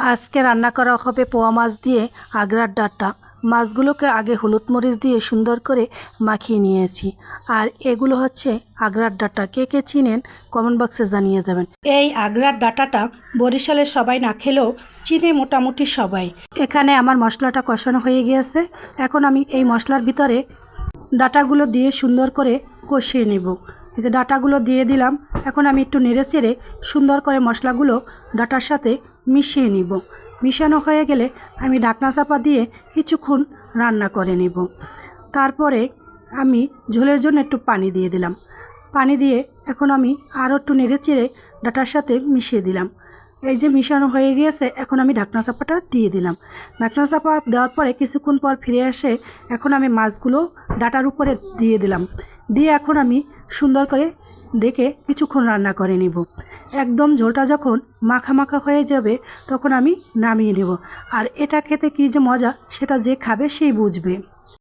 আজকে রান্না করা হবে পোয়া মাছ দিয়ে আগড়ার ডাঁটা। মাছগুলোকে আগে হলুদ মরিচ দিয়ে সুন্দর করে মাখিয়ে নিয়েছি। আর এগুলো হচ্ছে আগড়ার ডাঁটা। কে কে চিনেন কমেন্ট বক্সে জানিয়ে যাবেন। এই আগড়ার ডাঁটাটা বরিশালের সবাই না খেলেও চিনে মোটামুটি সবাই। এখানে আমার মশলাটা কষানো হয়ে গিয়েছে। এখন আমি এই মশলার ভিতরে ডাঁটাগুলো দিয়ে সুন্দর করে কষিয়ে নেব। এই যে ডাঁটাগুলো দিয়ে দিলাম। এখন আমি একটু নেড়ে চেড়ে সুন্দর করে মশলাগুলো ডাঁটার সাথে মিশিয়ে নিব। মিশানো হয়ে গেলে আমি ঢাকনা চাপা দিয়ে কিছুক্ষণ রান্না করে নেব। তারপরে আমি ঝোলের জন্য একটু পানি দিয়ে দিলাম। পানি দিয়ে এখন আমি আরও একটু নেড়ে চেড়ে ডাঁটার সাথে মিশিয়ে দিলাম। এই যে মিশানো হয়ে গিয়েছে, এখন আমি ঢাকনা চাপাটা দিয়ে দিলাম। ঢাকনা চাপা দেওয়ার পরে কিছুক্ষণ পর ফিরে এসে এখন আমি মাছগুলো ডাঁটার উপরে দিয়ে দিলাম। দিয়ে এখন আমি সুন্দর করে ডেকে কিছুক্ষণ রান্না করে নেব। একদম ঝোলটা যখন মাখা মাখা হয়ে যাবে তখন আমি নামিয়ে নেব। আর এটা খেতে কী যে মজা সেটা যে খাবে সেই বুঝবে।